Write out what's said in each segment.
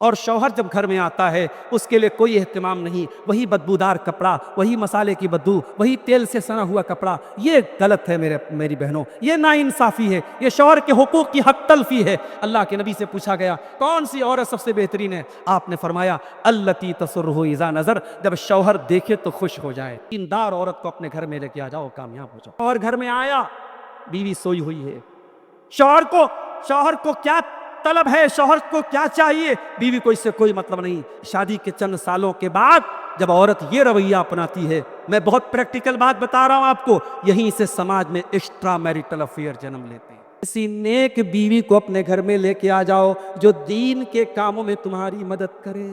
اور شوہر جب گھر میں آتا ہے اس کے لیے کوئی اہتمام نہیں، وہی بدبودار کپڑا، وہی مسالے کی بدبو، وہی تیل سے سنا ہوا کپڑا، یہ غلط ہے میری بہنوں، یہ ناانصافی ہے، یہ شوہر کے حقوق کی حق تلفی ہے۔ اللہ کے نبی سے پوچھا گیا کون سی عورت سب سے بہترین ہے؟ آپ نے فرمایا التی تسرہ اذا نظر، جب شوہر دیکھے تو خوش ہو جائے۔ دیندار عورت کو اپنے گھر میں لے کے آ جاؤ، کامیاب ہو جاؤ۔ اور گھر میں آیا، بیوی سوئی ہوئی ہے، شوہر کو کیا طلب ہے، شوہر کو کیا چاہیے، بیوی کو اس سے کوئی مطلب نہیں۔ شادی کے چند سالوں کے بعد جب عورت یہ رویہ اپناتی ہے، میں بہت پریکٹیکل بات بتا رہا ہوں آپ کو، یہیں سے سماج میں ایکسٹرا میریٹل افیئر جنم لیتے ہیں۔ کسی نیک بیوی کو اپنے گھر میں لے کے آ جاؤ جو دین کے کاموں میں تمہاری مدد کرے۔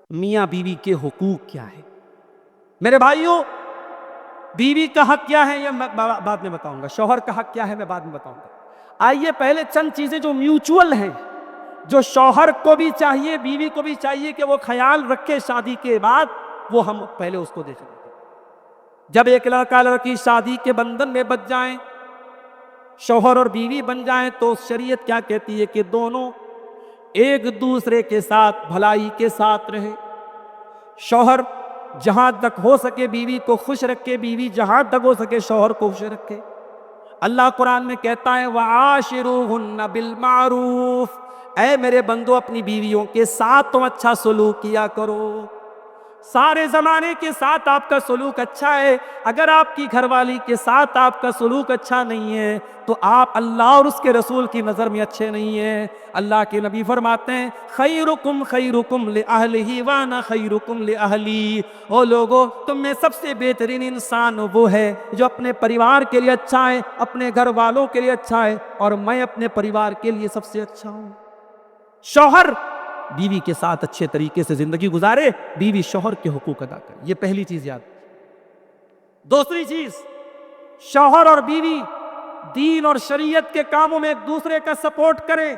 میاں بیوی کے حقوق کیا ہے میرے بھائیوں؟ بیوی کا حق کیا ہے یہ میں بعد میں بتاؤں گا، شوہر کا حق کیا ہے میں بعد میں بتاؤں گا۔ آئیے پہلے چند چیزیں جو میوچول ہیں، جو شوہر کو بھی چاہیے بیوی کو بھی چاہیے کہ وہ خیال رکھے شادی کے بعد، وہ ہم پہلے اس کو دیکھیں۔ جب ایک لڑکا لڑکی شادی کے بندھن میں بچ جائیں، شوہر اور بیوی بن جائیں، تو شریعت کیا کہتی ہے کہ دونوں ایک دوسرے کے ساتھ بھلائی کے ساتھ رہیں۔ شوہر جہاں تک ہو سکے بیوی کو خوش رکھے، بیوی جہاں تک ہو سکے شوہر کو خوش رکھے۔ اللہ قرآن میں کہتا ہے وَعَاشِرُوهُنَّ بِالْمَعْرُوفِ، اے میرے بندو اپنی بیویوں کے ساتھ تم اچھا سلوک کیا کرو۔ سارے زمانے کے ساتھ آپ کا سلوک اچھا ہے، اگر آپ کی گھر والی کے ساتھ آپ کا سلوک اچھا نہیں ہے تو آپ اللہ اور اس کے رسول کی نظر میں اچھے نہیں ہیں۔ اللہ کے نبی فرماتے ہیں خیرکم خیرکم لأہلہ وانا خیرکم لأہلی، او لوگو تم میں سب سے بہترین انسان وہ ہے جو اپنے پریوار کے لیے اچھا ہے، اپنے گھر والوں کے لیے اچھا ہے، اور میں اپنے پریوار کے لیے سب سے اچھا ہوں۔ شوہر بیوی کے ساتھ اچھے طریقے سے زندگی گزارے، بیوی شوہر کے حقوق ادا کرے، یہ پہلی چیز یاد۔ دوسری چیز، شوہر اور بیوی دین اور شریعت کے کاموں میں ایک دوسرے کا سپورٹ کریں۔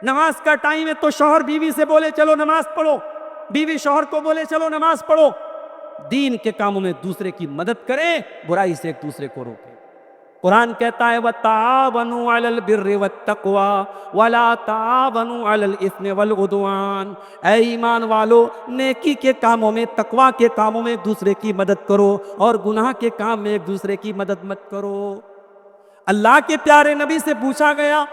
نماز کا ٹائم ہے تو شوہر بیوی سے بولے چلو نماز پڑھو، بیوی شوہر کو بولے چلو نماز پڑھو۔ دین کے کاموں میں ایک دوسرے کی مدد کریں، برائی سے ایک دوسرے کو روکیں۔ قرآن کہتا ہے وَتَعَاوَنُوا عَلَى الْبِرِّ وَالتَّقْوَى وَلَا تَعَاوَنُوا عَلَى الْإِثْمِ وَالْعُدْوَانِ، اے ایمان والو نیکی کے کاموں میں، تقویٰ کے کاموں میں ایک دوسرے کی مدد کرو، اور گناہ کے کام میں ایک دوسرے کی مدد مت کرو۔ اللہ کے پیارے نبی سے پوچھا گیا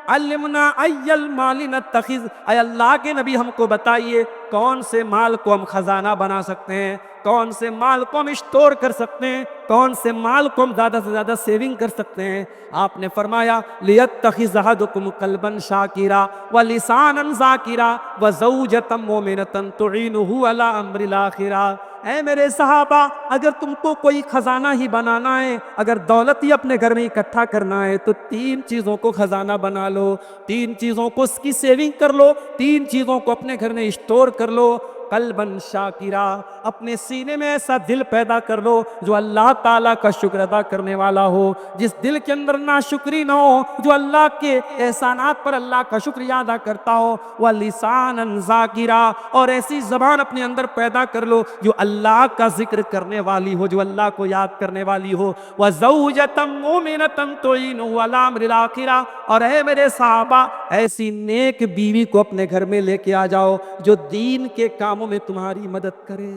علمنا ای المال نتخذ، اے اللہ کے نبی ہم کو بتائیے کون سے مال کو ہم خزانہ بنا سکتے ہیں، کون سے مال کو ہم اسٹور کر سکتے ہیں، کون سے مال کو ہم زیادہ سے زیادہ سیونگ کر سکتے ہیں۔ آپ نے فرمایا لیتخذ احدکم قلبا شاکرا ولسانا ذاکرا وزوجۃ مؤمنۃ تعینہ علی امر الاخرہ۔ اے میرے صحابہ، اگر تم کو کوئی خزانہ ہی بنانا ہے، اگر دولت ہی اپنے گھر میں اکٹھا کرنا ہے، تو تین چیزوں کو خزانہ بنا لو، تین چیزوں کو اس کی سیونگ کر لو، تین چیزوں کو اپنے گھر میں اسٹور کر لو۔ قلبا شاکرا، اپنے سینے میں ایسا دل پیدا کر لو جو اللہ تعالیٰ کا شکر ادا کرنے والا ہو، جس دل کے اندر ناشکری نہ ہو، جو اللہ کے احسانات پر اللہ کا شکریہ ادا کرتا ہو۔ وَلِسَانًا ذَاكِرًا، اور ایسی زبان اپنے اندر پیدا کر لو جو اللہ کا ذکر کرنے والی ہو، جو اللہ کو یاد کرنے والی ہو۔ وَزَوْجَةً مُؤْمِنَةً تُعِينُهُ عَلَى أَمْرِ الْآخِرَةِ، اور اے میرے صحابہ ایسی نیک بیوی کو اپنے گھر میں لے کے آ جاؤ جو دین کے کاموں میں تمہاری مدد کرے۔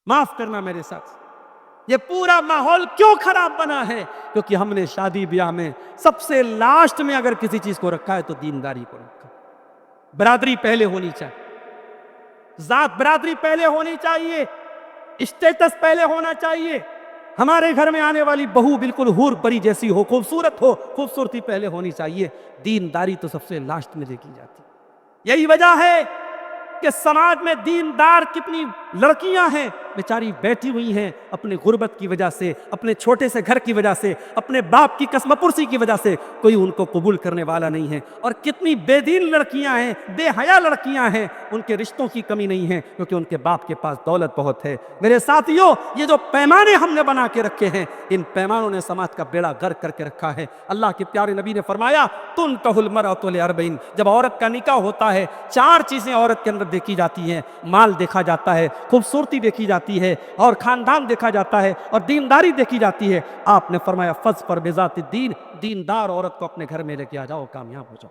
معاف کرنا میرے ساتھ، یہ پورا ماحول کیوں خراب بنا ہے؟ کیونکہ ہم نے شادی بیاہ میں سب سے لاسٹ میں اگر کسی چیز کو رکھا ہے تو دینداری کو رکھا۔ برادری پہلے ہونی چاہیے، ذات برادری پہلے ہونی چاہیے، اسٹیٹس پہلے ہونا چاہیے۔ ہمارے گھر میں آنے والی بہو بالکل حور پری جیسی ہو، خوبصورت ہو، خوبصورتی پہلے ہونی چاہیے، دینداری تو سب سے لاسٹ میں دیکھی جاتی۔ یہی وجہ ہے کہ سماج میں دیندار کتنی لڑکیاں ہیں بیچاری بیٹھی ہوئی ہیں اپنے غربت کی وجہ سے، اپنے چھوٹے سے گھر کی وجہ سے، اپنے باپ کی قسم پرسی کی وجہ سے، کوئی ان کو قبول کرنے والا نہیں ہے۔ اور کتنی بے دین لڑکیاں ہیں، بے حیا لڑکیاں ہیں، ان کے رشتوں کی کمی نہیں ہے کیونکہ ان کے باپ کے پاس دولت بہت ہے۔ میرے ساتھیوں، یہ جو پیمانے ہم نے بنا کے رکھے ہیں، ان پیمانوں نے سماج کا بیڑا غرق کر کے رکھا ہے۔ اللہ کے پیارے نبی نے فرمایا تنکح المرأة لأربعین، جب عورت کا نکاح ہوتا ہے چار چیزیں عورت کے اندر دیکھی جاتی ہیں، مال دیکھا جاتا ہے، خوبصورتی دیکھی جاتی ہے، اور خاندان دیکھا جاتا ہے، اور دینداری دیکھی جاتی ہے۔ آپ نے فرمایا فظفر بذات الدین، دیندار عورت کو اپنے گھر میں لے کے آ جاؤ، کامیاب ہو جاؤ۔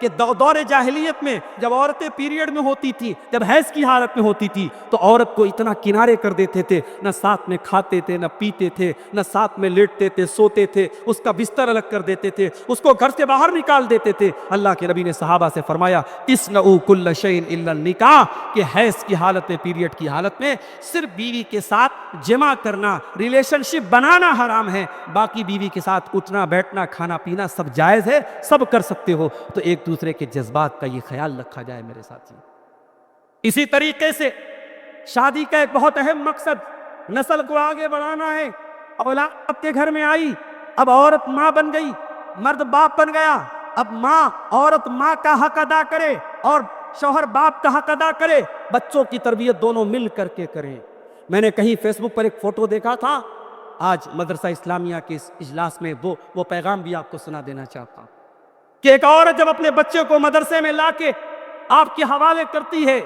کہ دور جاہلیت میں جب عورتیں پیریڈ میں ہوتی تھی، جب حیض کی حالت میں ہوتی تھی، تو عورت کو اتنا کنارے کر دیتے تھے، نہ ساتھ میں کھاتے تھے، نہ پیتے تھے، نہ ساتھ میں لیٹتے تھے، سوتے تھے، اس کا بستر الگ کر دیتے تھے، اس کو گھر سے باہر نکال دیتے تھے۔ اللہ کے نبی نے صحابہ سے فرمایا اصنعوا کل شیء الا النکاح، کہ حیض کی حالت میں، پیریڈ کی حالت میں صرف بیوی کے ساتھ جمع کرنا، ریلیشن شپ بنانا حرام ہے، باقی بیوی کے ساتھ اٹھنا بیٹھنا کھانا پینا سب جائز ہے، سب کر سکتے ہو۔ تو ایک دوسرے کے جذبات کا یہ خیال رکھا جائے میرے ساتھی۔ اسی طریقے سے شادی کا ایک بہت اہم مقصد نسل کو آگے بڑھانا ہے۔ اولاد آپ کے گھر میں آئی، اب عورت ماں بن گئی، مرد باپ بن گیا، اب عورت ماں کا حق ادا کرے اور شوہر باپ کا حق ادا کرے، بچوں کی تربیت دونوں مل کر کے کریں۔ میں نے کہیں فیس بک پر ایک فوٹو دیکھا تھا، آج مدرسہ اسلامیہ کے اس اجلاس میں وہ پیغام بھی آپ کو سنا دینا چاہتا ہوں کہ ایک عورت جب اپنے بچے کو مدرسے میں لا کے آپ کے حوالے کرتی ہے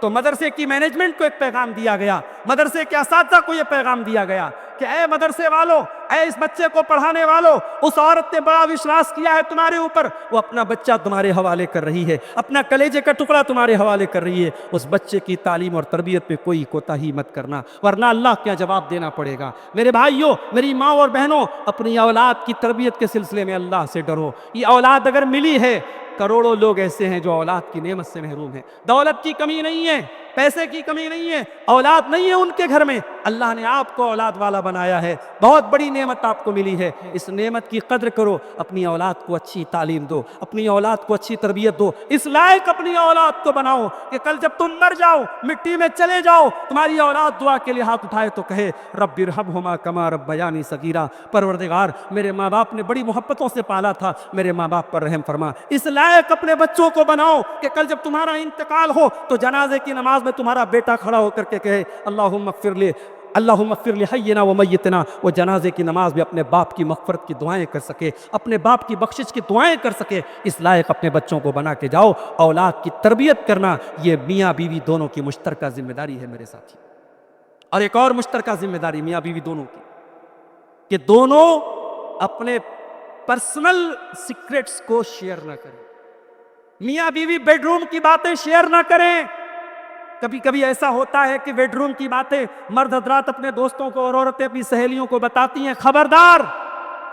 تو مدرسے کی مینجمنٹ کو ایک پیغام دیا گیا، مدرسے کے اساتذہ کو یہ پیغام دیا گیا کہ اے مدرسے والو، اے اس بچے کو پڑھانے والو، اس عورت نے بڑا وشواس کیا ہے تمہارے اوپر، وہ اپنا بچہ تمہارے حوالے کر رہی ہے، اپنا کلیجے کا ٹکڑا تمہارے حوالے کر رہی ہے۔ اس بچے کی تعلیم اور تربیت پہ کوئی کوتاہی مت کرنا، ورنہ اللہ کیا جواب دینا پڑے گا۔ میرے بھائیوں، میری ماں اور بہنوں، اپنی اولاد کی تربیت کے سلسلے میں اللہ سے ڈرو۔ یہ اولاد اگر ملی ہے، کروڑوں لوگ ایسے ہیں جو اولاد کی نعمت سے محروم ہیں، دولت کی کمی نہیں ہے، پیسے کی کمی نہیں ہے، اولاد نہیں ہے ان کے گھر میں، اللہ نے آپ کو اولاد والا بنایا ہے، بہت بڑی نعمت آپ کو ملی ہے، اس نعمت کی قدر کرو، اپنی اولاد کو اچھی تعلیم دو، اپنی اولاد کو اچھی تربیت دو، اس لائق اپنی اولاد کو بناؤ کہ کل جب تم مر جاؤ، مٹی میں چلے جاؤ، تمہاری اولاد دعا کے لیے ہاتھ اٹھائے تو کہے رب ارحمہما کما ربیانی صغیرا، پروردگار میرے ماں باپ نے بڑی محبتوں سے پالا تھا، میرے ماں باپ پر رحم فرما۔ اس لائق اپنے بچوں کو بناؤ کہ کل جب تمہارا انتقال ہو تو جنازے کی نماز میں تمہارا بیٹا کھڑا ہو کر کے کہے اللہم اغفر لحینا و میتنا، وہ جنازے کی نماز میں اپنے باپ کی مغفرت کی دعائیں کر سکے، اپنے باپ کی بخشش کی دعائیں کر سکے۔ اس لائق اپنے بچوں کو بنا کے جاؤ۔ اولاد کی تربیت کرنا یہ میاں بیوی دونوں کی مشترکہ ذمہ داری ہے میرے ساتھی۔ اور ایک اور مشترکہ ذمہ داری میاں بیوی دونوں کی کہ دونوں اپنے پرسنل سیکرٹس کو شیئر نہ کریں۔ میاں بیوی بیڈ روم کی باتیں شیئر نہ کریں۔ کبھی کبھی ایسا ہوتا ہے کہ بیڈ روم کی باتیں مرد حضرات اپنے دوستوں کو اور عورتیں اپنی سہیلیوں کو بتاتی ہیں، خبردار،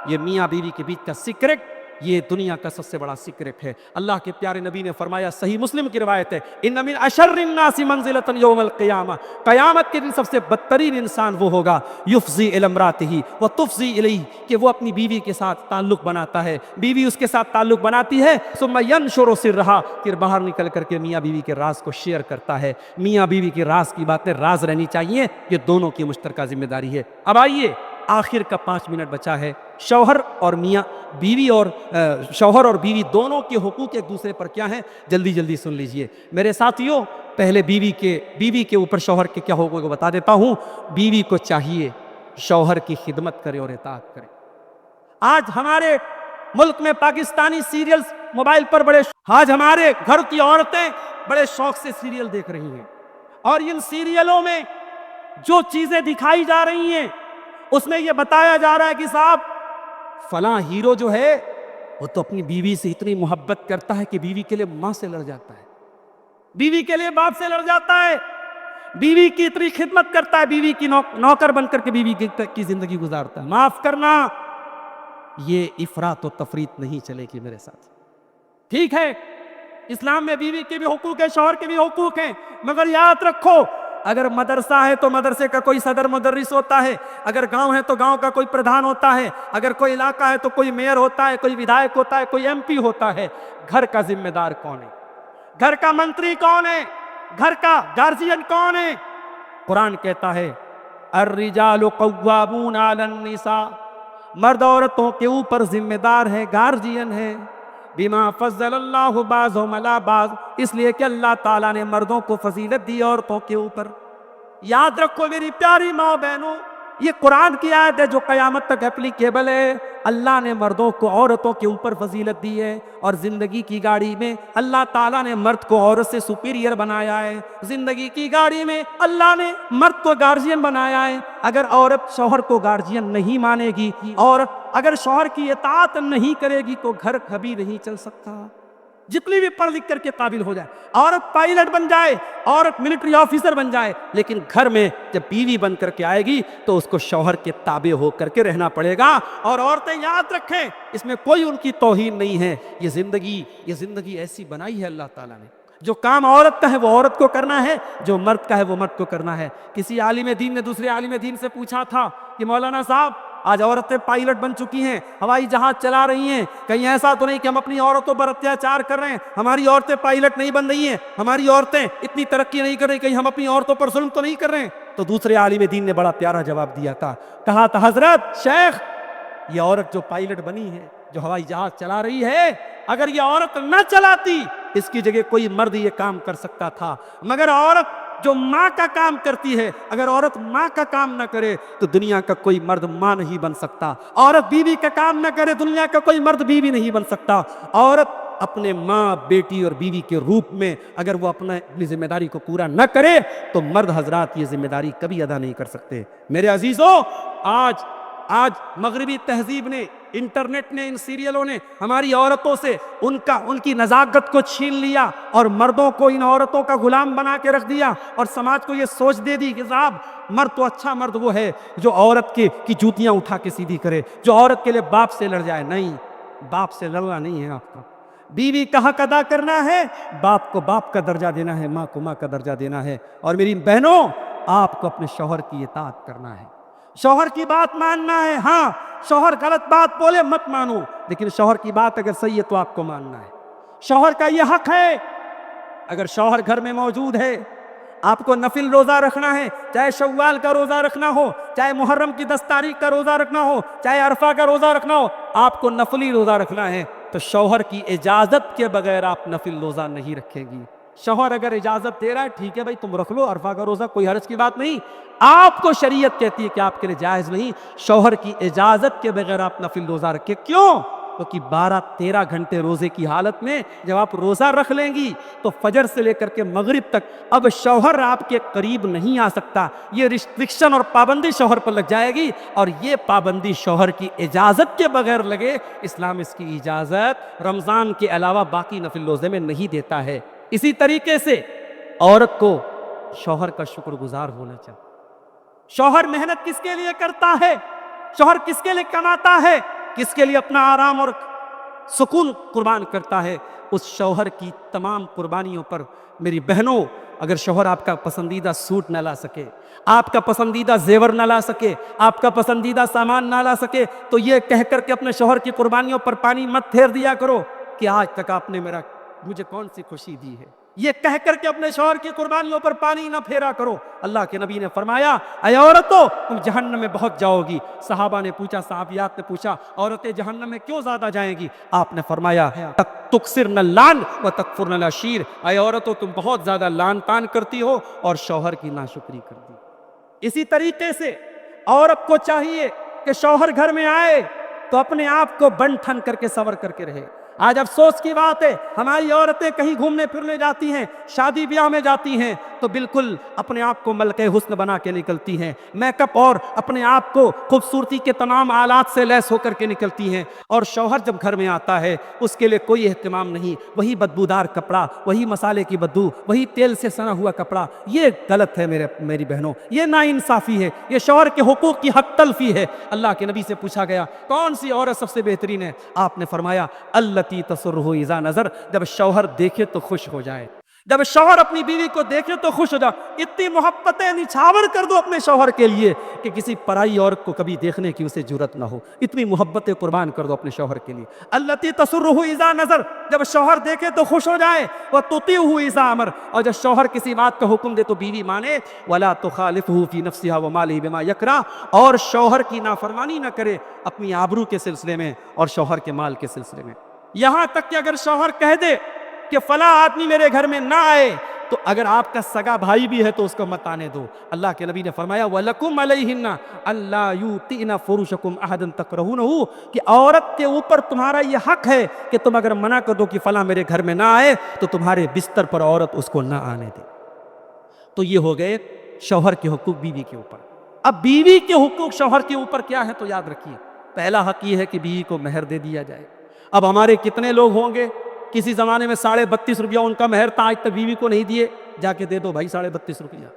یہ میاں بیوی کے بیچ کا سیکرٹ، یہ دنیا کا سب سے بڑا سیکرٹ ہے۔ اللہ کے پیارے نبی نے فرمایا، صحیح مسلم کی روایت ہے، ان من اشر الناس منزلۃ یوم القیامہ، قیامت کے دن سب سے بدترین انسان وہ ہوگا یفضی الی امرأتہ وتفضی الیہ، کہ وہ اپنی بیوی کے ساتھ تعلق بناتا ہے، بیوی اس کے ساتھ تعلق بناتی ہے، ثم ینشر سرہا، پھر باہر نکل کر کے میاں بیوی کے راز کو شیئر کرتا ہے۔ میاں بیوی کے راز کی باتیں راز رہنی چاہیے، یہ دونوں کی مشترکہ ذمہ داری ہے۔ اب آئیے آخر کا 5 منٹ بچا ہے، شوہر اور میاں بیوی اور شوہر اور بیوی دونوں کے حقوق ایک دوسرے پر کیا ہیں، جلدی جلدی سن لیجئے میرے ساتھیوں۔ پہلے بیوی کے اوپر شوہر کے کیا حقوق بتا دیتا ہوں۔ بیوی کو چاہیے شوہر کی خدمت کرے اور اطاعت کرے۔ آج ہمارے ملک میں پاکستانی سیریلز موبائل پر آج ہمارے گھر کی عورتیں بڑے شوق سے سیریل دیکھ رہی ہیں، اور ان سیریلوں میں جو چیزیں دکھائی جا رہی ہیں اس میں یہ بتایا جا رہا ہے کہ صاحب فلاں ہیرو جو ہے وہ تو اپنی بیوی سے اتنی محبت کرتا ہے کہ بیوی کے لیے ماں سے لڑ جاتا ہے، بیوی کے لیے باپ سے لڑ جاتا ہے، بیوی کی اتنی خدمت کرتا ہے، بیوی کی نوکر بن کر کے بیوی کی زندگی گزارتا ہے۔ معاف کرنا، یہ افراط و تفریط نہیں چلے گی میرے ساتھ۔ ٹھیک ہے، اسلام میں بیوی کے بھی حقوق ہیں، شوہر کے بھی حقوق ہیں، مگر یاد رکھو اگر مدرسہ ہے تو مدرسے کا کوئی صدر مدرس ہوتا ہے، اگر گاؤں ہے تو گاؤں کا کوئی پردھان ہوتا ہے، اگر کوئی علاقہ ہے تو کوئی میئر ہوتا ہے، کوئی ودھائک ہوتا ہے، کوئی ایم پی ہوتا ہے۔ گھر کا ذمہ دار کون ہے؟ گھر کا منتری کون ہے؟ گھر کا گارجین کون ہے؟ قرآن کہتا ہے الرجال قوامون علی النساء، مرد عورتوں کے اوپر ذمہ دار ہے، گارجین ہے، بما فضل اللہ بعضهم علی بعض، اس لیے کہ اللہ تعالیٰ نے مردوں کو فضیلت دی عورتوں کے اوپر۔ یاد رکھو میری پیاری ماں بہنوں، یہ قرآن کی آیت ہے جو قیامت تک اپلیکیبل ہے۔ اللہ نے مردوں کو عورتوں کے اوپر فضیلت دی ہے، اور زندگی کی گاڑی میں اللہ تعالیٰ نے مرد کو عورت سے سپیریئر بنایا ہے۔ زندگی کی گاڑی میں اللہ نے مرد کو گارجین بنایا ہے۔ اگر عورت شوہر کو گارجین نہیں مانے گی، اور اگر شوہر کی اطاعت نہیں کرے گی تو گھر کبھی نہیں چل سکتا۔ جتنی بھی پڑھ لکھ کر کے قابل ہو جائے، عورت پائلٹ بن جائے، عورت ملٹری آفیسر بن جائے، لیکن گھر میں جب بیوی بن کر کے آئے گی تو اس کو شوہر کے تابع ہو کر کے رہنا پڑے گا۔ اور عورتیں یاد رکھیں، اس میں کوئی ان کی توہین نہیں ہے، یہ زندگی ایسی بنائی ہے اللہ تعالیٰ نے، جو کام عورت کا ہے وہ عورت کو کرنا ہے، جو مرد کا ہے وہ مرد کو کرنا ہے۔ کسی عالم دین نے دوسرے عالم دین سے پوچھا تھا کہ مولانا صاحب، آج عورتیں پائلٹ بن چکی ہیں، ہوائی جہاز چلا رہی ہیں، کہیں ایسا تو نہیں کہ ہم اپنی عورتوں پر اتیاچار کر رہے ہیں؟ ہماری عورتیں پائلٹ نہیں بن رہی ہیں، ہماری عورتیں اتنی ترقی نہیں کر رہی، کہیں ہم اپنی عورتوں پر ظلم تو نہیں کر رہے ہیں؟ تو دوسرے عالم دین نے بڑا پیارا جواب دیا تھا، کہا تھا حضرت شیخ، یہ عورت جو پائلٹ بنی ہے، جو ہوائی جہاز چلا رہی ہے، اگر یہ عورت نہ چلاتی اس کی جگہ کوئی مرد یہ کام کر سکتا تھا، مگر عورت جو ماں کا کام کرتی ہے، اگر عورت ماں کا کام نہ کرے تو دنیا کا کوئی مرد ماں نہیں بن سکتا۔ عورت بیوی کا کام نہ کرے، دنیا کا کوئی مرد بیوی نہیں بن سکتا۔ عورت اپنے ماں، بیٹی اور بیوی کے روپ میں اگر وہ اپنی ذمہ داری کو پورا نہ کرے تو مرد حضرات یہ ذمہ داری کبھی ادا نہیں کر سکتے۔ میرے عزیزوں، آج مغربی تہذیب نے، انٹرنیٹ نے، ان سیریلوں نے ہماری عورتوں سے ان کی نزاکت کو چھین لیا اور مردوں کو ان عورتوں کا غلام بنا کے رکھ دیا، اور سماج کو یہ سوچ دے دی کہ صاحب مرد تو اچھا مرد وہ ہے جو عورت کی جوتیاں اٹھا کے سیدھی کرے، جو عورت کے لیے باپ سے لڑ جائے۔ نہیں، باپ سے لڑنا نہیں ہے آپ کا، بیوی کا حق ادا کرنا ہے، باپ کو باپ کا درجہ دینا ہے، ماں کو ماں کا درجہ دینا ہے۔ اور میری بہنوں، آپ کو اپنے شوہر کی اطاعت کرنا ہے، شوہر کی بات ماننا ہے۔ ہاں، شوہر غلط بات بولے مت مانو، لیکن شوہر کی بات اگر صحیح ہے تو آپ کو ماننا ہے۔ شوہر کا یہ حق ہے، اگر شوہر گھر میں موجود ہے، آپ کو نفل روزہ رکھنا ہے، چاہے شوال کا روزہ رکھنا ہو، چاہے محرم کی 10 تاریخ کا روزہ رکھنا ہو، چاہے عرفہ کا روزہ رکھنا ہو، آپ کو نفلی روزہ رکھنا ہے، تو شوہر کی اجازت کے بغیر آپ نفل روزہ نہیں رکھیں گی۔ شوہر اگر اجازت دے رہا ہے، ٹھیک ہے بھائی تم رکھ لو عرفہ کا روزہ، کوئی حرج کی بات نہیں، آپ کو شریعت کہتی ہے کہ آپ کے لیے جائز نہیں، شوہر کی اجازت کے بغیر آپ نفل روزہ رکھیں۔ کیوں؟ کیونکہ 12-13 گھنٹے روزے کی حالت میں جب آپ روزہ رکھ لیں گی تو فجر سے لے کر کے مغرب تک اب شوہر آپ کے قریب نہیں آ سکتا، یہ ریسٹرکشن اور پابندی شوہر پر لگ جائے گی، اور یہ پابندی شوہر کی اجازت کے بغیر لگے، اسلام اس کی اجازت رمضان کے علاوہ باقی نفل روزے میں نہیں دیتا ہے۔ اسی طریقے سے عورت کو شوہر کا شکر گزار ہونا چاہیے۔ شوہر محنت کس کے لیے کرتا ہے؟ شوہر کس کے لیے کماتا ہے؟ کس کے لیے اپنا آرام اور سکون قربان کرتا ہے؟ اس شوہر کی تمام قربانیوں پر میری بہنوں، اگر شوہر آپ کا پسندیدہ سوٹ نہ لا سکے، آپ کا پسندیدہ زیور نہ لا سکے، آپ کا پسندیدہ سامان نہ لا سکے، تو یہ کہہ کر کے اپنے شوہر کی قربانیوں پر پانی مت پھیر دیا کرو کہ آج تک آپ نے مجھے کون سی خوشی دی ہے، یہ کہہ کر کے اپنے شوہر کی قربانیوں پر پانی نہ پھیرا کرو۔ اللہ کے نبی نے فرمایا، اے عورتوں تم جہنم میں بہت جاؤ گی۔ صحابہ نے پوچھا، صحابیات نے پوچھا، عورتیں جہنم میں کیوں زیادہ جائیں گی؟ آپ نے فرمایا، تکثرن اللعن و تکفرن العشیر، اے عورتوں تم بہت زیادہ لعن طعن کرتی ہو اور شوہر کی ناشکری کرتی ہو۔ اسی طریقے سے عورت کو چاہیے کہ شوہر گھر میں آئے تو اپنے آپ کو بن ٹھن کر کے سنور کر کے رہے۔ آج افسوس کی بات ہے، ہماری عورتیں کہیں گھومنے پھرنے جاتی ہیں، شادی بیاہ میں جاتی ہیں تو بالکل اپنے آپ کو ملکہ حسن بنا کے نکلتی ہیں، میک اپ اور اپنے آپ کو خوبصورتی کے تمام آلات سے لیس ہو کر کے نکلتی ہیں، اور شوہر جب گھر میں آتا ہے اس کے لیے کوئی اہتمام نہیں، وہی بدبودار کپڑا، وہی مسالے کی بدبو، وہی تیل سے سنا ہوا کپڑا۔ یہ غلط ہے میری بہنوں، یہ ناانصافی ہے، یہ شوہر کے حقوق کی حق تلفی ہے۔ اللہ کے نبی سے پوچھا گیا کون سی عورت سب سے بہترین ہے؟ آپ نے فرمایا التی تسرہ اذا نظر، جب شوہر دیکھے تو خوش ہو جائے، جب شوہر اپنی بیوی کو دیکھے تو خوش ہو جائے۔ اتنی محبتیں نچھاور کر دو اپنے شوہر کے لیے کہ کسی پرائی عورت کو کبھی دیکھنے کی اسے جرت نہ ہو، اتنی محبتیں قربان کر دو اپنے شوہر کے لیے۔ التی تسرہ اذا نظر، جب شوہر دیکھے تو خوش ہو جائے، وتطیعہ اذا امر، اور جب شوہر کسی بات کا حکم دے تو بیوی مانے، ولا تخالفہ فی نفسہا ومالہ بما یکرہ، اور شوہر کی نافرمانی نہ کرے اپنی آبرو کے سلسلے میں اور شوہر کے مال کے سلسلے میں۔ یہاں تک کہ اگر شوہر کہہ دے کہ فلاں آدمی میرے گھر میں نہ آئے، تو اگر آپ کا سگا بھائی بھی ہے تو اس کو مت آنے دو۔ اللہ کے نبی نے فرمایا وَلَكُمْ عَلَيْهِنَّ أَلَّا يُؤْتِئْنَ فُرُوشَكُمْ أَحَدًا تَكْرَهُونَهُ، کہ عورت کے اوپر تمہارا یہ حق ہے کہ تم اگر منع کر دو کہ فلاں میرے گھر میں نہ آئے تو تمہارے بستر پر عورت اس کو نہ آنے دے۔ تو یہ ہو گئے شوہر کے حقوق بیوی کے اوپر۔ اب بیوی کے حقوق شوہر کے اوپر کیا ہے تو یاد رکھیے، پہلا حق یہ ہے کہ بیوی کو مہر دے دیا جائے۔ اب ہمارے کتنے لوگ ہوں گے کسی زمانے میں 32.5 روپیہ ان کا مہر تھا، آج تک بیوی کو نہیں دیے، جا کے دے دو بھائی 32.5 روپیہ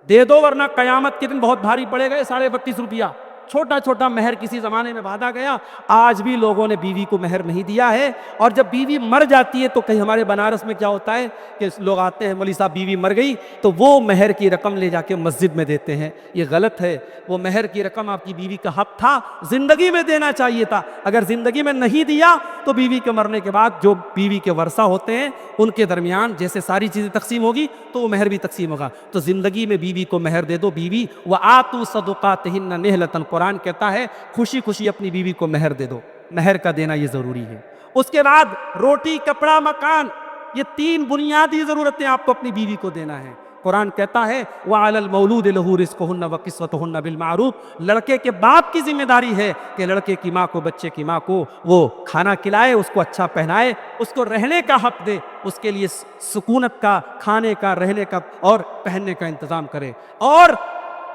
دے دو، ورنہ قیامت کے دن بہت بھاری پڑے گا یہ 32.5 روپیہ۔ چھوٹا چھوٹا مہر کسی زمانے میں باندھا گیا، آج بھی لوگوں نے بیوی کو مہر نہیں دیا ہے۔ اور جب بیوی مر جاتی ہے تو کہیں ہمارے بنارس میں کیا ہوتا ہے کہ لوگ آتے ہیں، مولوی صاحب بیوی مر گئی تو وہ مہر کی رقم لے جا کے مسجد میں دیتے ہیں، یہ غلط ہے۔ وہ مہر کی رقم آپ کی بیوی کا حق تھا، زندگی میں دینا چاہیے تھا۔ اگر زندگی میں نہیں دیا تو بیوی کے مرنے کے بعد جو بیوی کے ورثہ ہوتے ہیں ان کے درمیان جیسے ساری چیزیں تقسیم ہوگی تو وہ مہر بھی تقسیم ہوگا۔ تو زندگی میں بیوی کو مہر دے دو۔ بیوی وَآتُوا صَدُقَاتِهِنَّ نِحْلَةً، قرآن کہتا ہے خوشی خوشی اپنی بیوی کو مہر دے دو، مہر کا دینا یہ ضروری ہے۔ اس کے بعد روٹی، کپڑا، مکان، یہ 3 بنیادی ضرورتیں آپ کو اپنی بیوی کو دینا ہے۔ قرآن کہتا ہے وَعَلَى الْمَوْلُودِ لَهُ رِزْقُهُنَّ وَكِسْوَتُهُنَّ بِالْمَعْرُوفِ، لڑکے کے باپ کی ذمہ داری ہے کہ لڑکے کی ماں کو، بچے کی ماں کو وہ کھانا کھلائے، اس کو اچھا پہنائے، اس کو رہنے کا حق دے، اس کے لیے سکونت کا، کھانے کا، رہنے کا اور پہننے کا انتظام کرے۔ اور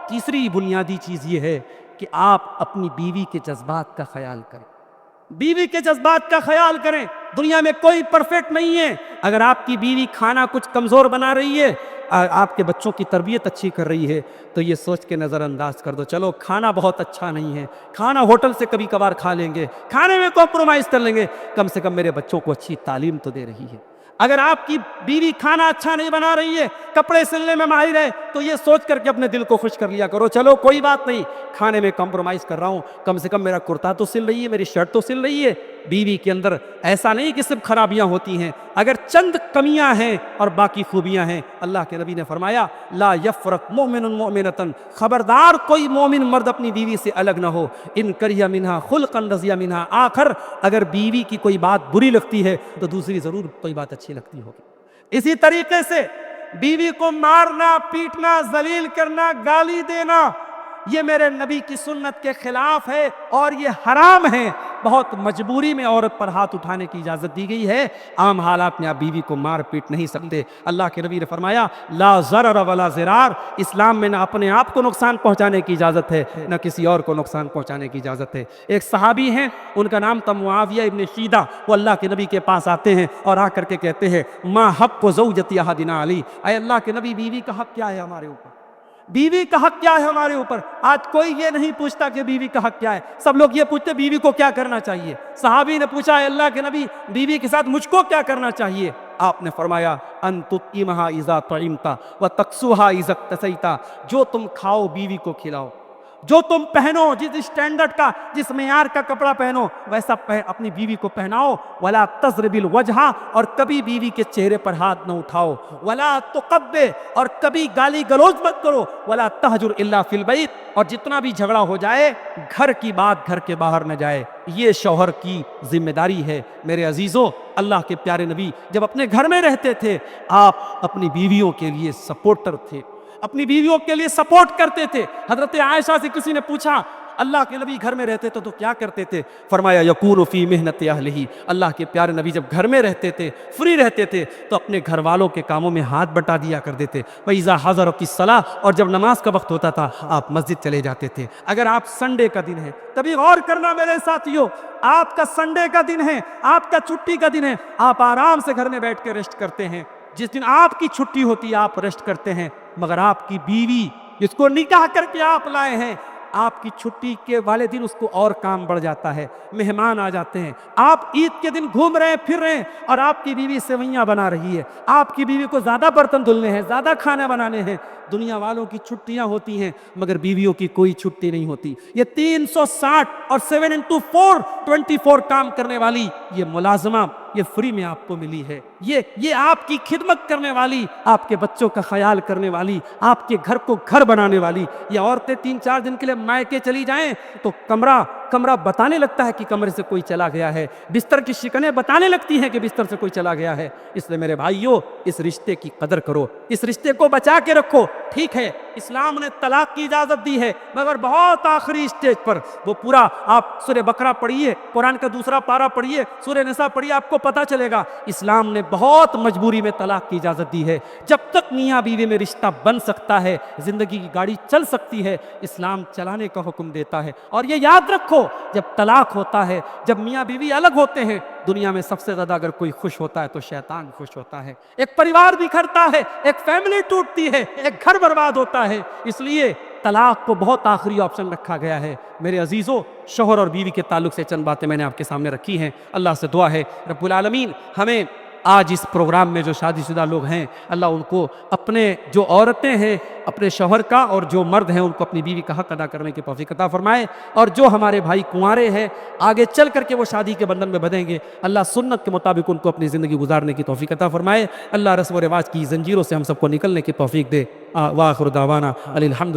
تیسری بنیادی چیز یہ ہے کہ آپ اپنی بیوی کے جذبات کا خیال کریں، بیوی کے جذبات کا خیال کریں۔ دنیا میں کوئی پرفیکٹ نہیں ہے۔ اگر آپ کی بیوی کھانا کچھ کمزور بنا رہی ہے، آپ کے بچوں کی تربیت اچھی کر رہی ہے، تو یہ سوچ کے نظر انداز کر دو چلو کھانا بہت اچھا نہیں ہے، کھانا ہوٹل سے کبھی کبھار کھا لیں گے، کھانے میں کمپرومائز کر لیں گے، کم سے کم میرے بچوں کو اچھی تعلیم تو دے رہی ہے۔ اگر آپ کی بیوی کھانا اچھا نہیں بنا رہی ہے، کپڑے سلنے میں ماہر ہے، تو یہ سوچ کر کے اپنے دل کو خوش کر لیا کرو چلو کوئی بات نہیں، کھانے میں کمپرومائز کر رہا ہوں، کم سے کم میرا کرتا تو سل رہی ہے، میری شرٹ تو سل رہی ہے۔ بیوی کے اندر ایسا نہیں کہ صرف خرابیاں ہوتی ہیں، اگر چند کمیاں ہیں اور باقی خوبیاں ہیں۔ اللہ کے نبی نے فرمایا لا یفرق مومن مؤمنۃ، خبردار کوئی مومن مرد اپنی بیوی سے الگ نہ ہو، ان کرہ منہا خلقا رضی منہا آخر، اگر بیوی کی کوئی بات بری لگتی ہے تو دوسری ضرور کوئی بات اچھی لگتی ہوگی۔ اسی طریقے سے بیوی کو مارنا، پیٹنا، ذلیل کرنا، گالی دینا، یہ میرے نبی کی سنت کے خلاف ہے اور یہ حرام ہے۔ بہت مجبوری میں عورت پر ہاتھ اٹھانے کی اجازت دی گئی ہے، عام حالات میں آپ بیوی کو مار پیٹ نہیں سکتے۔ اللہ کے نبی نے فرمایا لا ضرر ولا ضرار، اسلام میں نہ اپنے آپ کو نقصان پہنچانے کی اجازت ہے نہ کسی اور کو نقصان پہنچانے کی اجازت ہے۔ ایک صحابی ہیں، ان کا نام تھا معاویہ ابن شیدہ، وہ اللہ کے نبی کے پاس آتے ہیں اور آ کر کے کہتے ہیں ما حق زوجتی احدنا علی، اے اللہ کے نبی بیوی کا حق کیا ہے ہمارے اوپر، بیوی کا حق کیا ہے ہمارے اوپر۔ آج کوئی یہ نہیں پوچھتا کہ بیوی کا حق کیا ہے، سب لوگ یہ پوچھتے بیوی کو کیا کرنا چاہیے۔ صحابی نے پوچھا اے اللہ کے نبی بیوی کے ساتھ مجھ کو کیا کرنا چاہیے؟ آپ نے فرمایا ان تطعمها اذا طعمت وتکسوها اذا اکتسیت، جو تم کھاؤ بیوی کو کھلاؤ، جو تم پہنو، جس اسٹینڈرڈ کا، جس معیار کا کپڑا پہنو ویسا اپنی بیوی کو پہناؤ۔ ولا تضرب الوجہ، اور کبھی بیوی کے چہرے پر ہاتھ نہ اٹھاؤ۔ ولا تقبح، اور کبھی گالی گلوچ مت کرو۔ ولا تہجر الا فی البیت، اور جتنا بھی جھگڑا ہو جائے گھر کی بات گھر کے باہر نہ جائے، یہ شوہر کی ذمہ داری ہے۔ میرے عزیزوں، اللہ کے پیارے نبی جب اپنے گھر میں رہتے تھے، آپ اپنی بیویوں کے لیے سپورٹر تھے، اپنی بیویوں کے لیے سپورٹ کرتے تھے۔ حضرت عائشہ سے کسی نے پوچھا اللہ کے نبی گھر میں رہتے تھے تو کیا کرتے تھے؟ فرمایا یکون فی محنت اہلہ، اللہ کے پیارے نبی جب گھر میں رہتے تھے، فری رہتے تھے، تو اپنے گھر والوں کے کاموں میں ہاتھ بٹا دیا کرتے تھے۔ وَإِذَا حَضَرَتِ الصَّلَاةُ، اور جب نماز کا وقت ہوتا تھا آپ مسجد چلے جاتے تھے۔ اگر آپ سنڈے کا دن ہے، کبھی غور کرنا میرے ساتھیوں، آپ کا سنڈے کا دن ہے، آپ کا چھٹی کا دن ہے، آپ آرام سے گھر میں بیٹھ کے ریسٹ کرتے ہیں۔ جس دن آپ کی چھٹی ہوتی ہے آپ ریسٹ کرتے ہیں، مگر آپ کی بیوی جس کو نکاح کر کے آپ لائے ہیں، آپ کی چھٹی کے والے دن اس کو اور کام بڑھ جاتا ہے، مہمان آ جاتے ہیں، آپ عید کے دن گھوم رہے ہیں، پھر رہے ہیں، اور آپ کی بیوی سوئیاں بنا رہی ہے، آپ کی بیوی کو زیادہ برتن دھلنے ہیں، زیادہ کھانا بنانے ہیں۔ دنیا والوں کی چھٹیاں ہوتی ہیں مگر بیویوں کی کوئی چھٹی نہیں ہوتی۔ یہ 360 اور 7x4 24 کام کرنے والی یہ ملازمہ یہ فری میں آپ کو ملی ہے۔ یہ آپ کی خدمت کرنے والی، آپ کے بچوں کا خیال کرنے والی، آپ کے گھر کو گھر بنانے والی یہ عورتیں 3-4 دن کے لیے مائکے چلی جائیں تو کمرہ بتانے لگتا ہے کہ کمرے سے کوئی چلا گیا ہے، بستر کی شکنیں بتانے لگتی ہیں کہ بستر سے کوئی چلا گیا ہے۔ اس لیے میرے بھائیوں، اس رشتے کی قدر کرو، اس رشتے کو بچا کے رکھو۔ ٹھیک ہے اسلام نے طلاق کی اجازت دی ہے، مگر بہت آخری اسٹیج پر، وہ پورا آپ سورہ بقرہ پڑھیے، قرآن کا دوسرا پارہ پڑھیے، سورہ نساء پڑھیے، آپ کو پتہ چلے گا اسلام نے بہت مجبوری میں طلاق کی اجازت دی ہے۔ جب تک میاں بیوی میں رشتہ بن سکتا ہے، زندگی کی گاڑی چل سکتی ہے، اسلام چلانے کا حکم دیتا ہے۔ اور یہ یاد رکھو جب طلاق ہوتا ہے، جب میاں بیوی الگ ہوتے ہیں، دنیا میں سب سے زیادہ اگر کوئی خوش ہوتا ہے تو شیطان خوش ہوتا ہے۔ ایک پریوار بکھرتا ہے، ایک فیملی ٹوٹتی ہے، ایک گھر برباد ہوتا ہے۔ اس لیے طلاق کو بہت آخری آپشن رکھا گیا ہے۔ میرے عزیزوں، شوہر اور بیوی کے تعلق سے چند باتیں میں نے آپ کے سامنے رکھی ہیں۔ اللہ سے دعا ہے رب العالمین ہمیں آج اس پروگرام میں جو شادی شدہ لوگ ہیں، اللہ ان کو اپنے جو عورتیں ہیں اپنے شوہر کا، اور جو مرد ہیں ان کو اپنی بیوی کا حق ادا کرنے کی توفیق عطا فرمائے، اور جو ہمارے بھائی کنوارے ہیں آگے چل کر کے وہ شادی کے بندھن میں بندھیں گے، اللہ سنت کے مطابق ان کو اپنی زندگی گزارنے کی توفیق عطا فرمائے۔ اللہ رسم و رواج کی زنجیروں سے ہم سب کو نکلنے کی توفیق دے۔ وآخر دعوانا الحمد